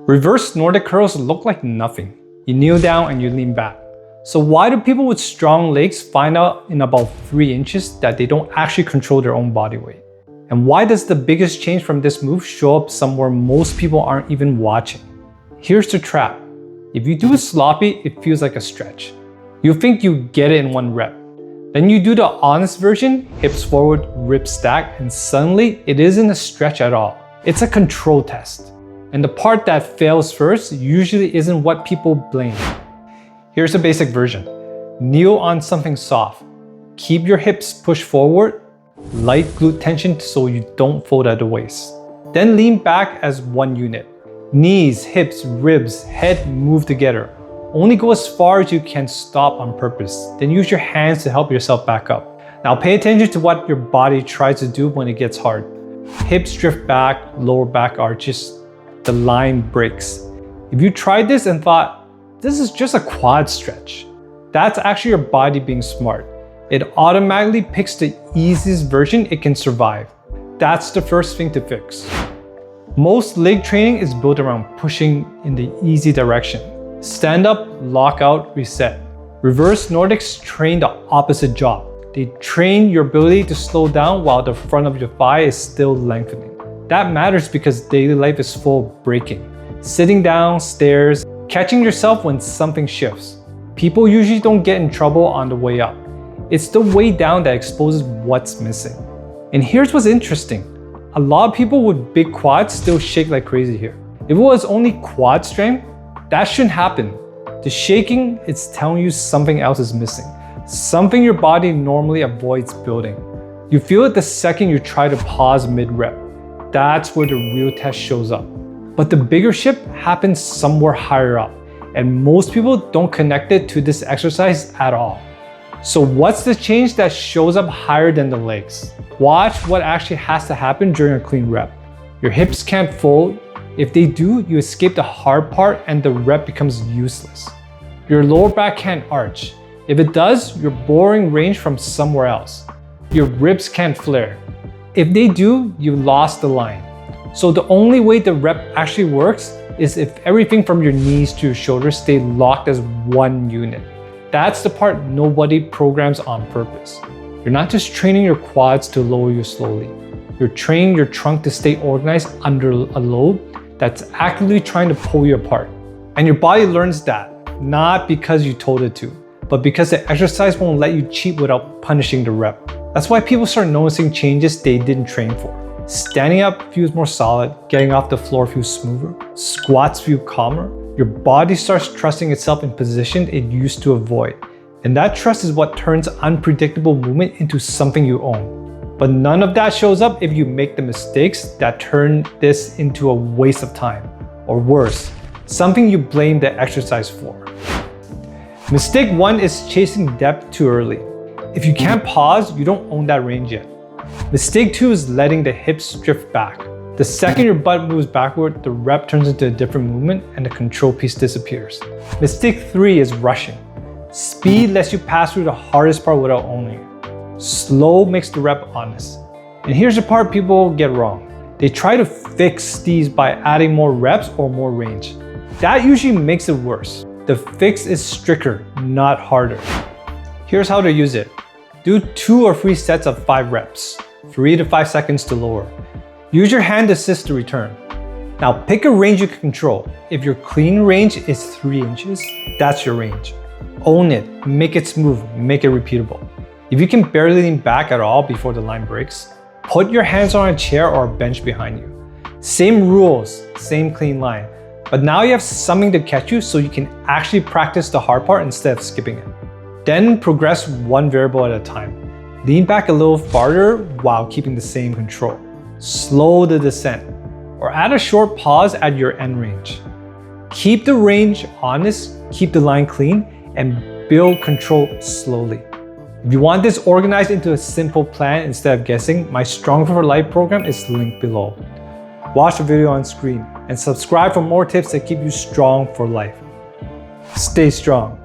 Reverse Nordic curls look like nothing. You kneel down and you lean back. So why do people with strong legs find out in about 3 inches that they don't actually control their own body weight? And why does the biggest change from this move show up somewhere most people aren't even watching? Here's the trap. If you do it sloppy, it feels like a stretch. You think you get it in 1 rep. Then you do the honest version, hips forward, ribs stacked, and suddenly it isn't a stretch at all. It's a control test. And the part that fails first usually isn't what people blame. Here's the basic version. Kneel on something soft. Keep your hips pushed forward, light glute tension so you don't fold at the waist. Then lean back as 1 unit. Knees, hips, ribs, head move together. Only go as far as you can, stop on purpose. Then use your hands to help yourself back up. Now pay attention to what your body tries to do when it gets hard. Hips drift back, lower back arches, the line breaks. If you tried this and thought, this is just a quad stretch, that's actually your body being smart. It automatically picks the easiest version it can survive. That's the first thing to fix. Most leg training is built around pushing in the easy direction. Stand up, lock out, reset. Reverse Nordics train the opposite job. They train your ability to slow down while the front of your thigh is still lengthening. That matters because daily life is full of braking. Sitting down, stairs, catching yourself when something shifts. People usually don't get in trouble on the way up. It's the way down that exposes what's missing. And here's what's interesting. A lot of people with big quads still shake like crazy here. If it was only quad strength, that shouldn't happen. The shaking is telling you something else is missing. Something your body normally avoids building. You feel it the second you try to pause mid-rep. That's where the real test shows up. But the bigger shift happens somewhere higher up, and most people don't connect it to this exercise at all. So what's the change that shows up higher than the legs? Watch what actually has to happen during a clean rep. Your hips can't fold. If they do, you escape the hard part and the rep becomes useless. Your lower back can't arch. If it does, you're borrowing range from somewhere else. Your ribs can't flare. If they do, you lost the line. So the only way the rep actually works is if everything from your knees to your shoulders stay locked as 1 unit. That's the part nobody programs on purpose. You're not just training your quads to lower you slowly. You're training your trunk to stay organized under a load that's actively trying to pull you apart. And your body learns that, not because you told it to, but because the exercise won't let you cheat without punishing the rep. That's why people start noticing changes they didn't train for. Standing up feels more solid, getting off the floor feels smoother, squats feel calmer. Your body starts trusting itself in position it used to avoid. And that trust is what turns unpredictable movement into something you own. But none of that shows up if you make the mistakes that turn this into a waste of time. Or worse, something you blame the exercise for. Mistake 1 is chasing depth too early. If you can't pause, you don't own that range yet. Mistake 2 is letting the hips drift back. The second your butt moves backward, the rep turns into a different movement and the control piece disappears. Mistake 3 is rushing. Speed lets you pass through the hardest part without owning it. Slow makes the rep honest. And here's the part people get wrong. They try to fix these by adding more reps or more range. That usually makes it worse. The fix is stricter, not harder. Here's how to use it. Do 2 or 3 sets of 5 reps, 3 to 5 seconds to lower. Use your hand assist to return. Now pick a range you can control. If your clean range is 3 inches, that's your range. Own it, make it smooth, make it repeatable. If you can barely lean back at all before the line breaks, put your hands on a chair or a bench behind you. Same rules, same clean line, but now you have something to catch you so you can actually practice the hard part instead of skipping it. Then progress 1 variable at a time. Lean back a little farther while keeping the same control. Slow the descent, or add a short pause at your end range. Keep the range honest, keep the line clean, and build control slowly. If you want this organized into a simple plan instead of guessing, my Stronger for Life program is linked below. Watch the video on screen and subscribe for more tips that keep you strong for life. Stay strong.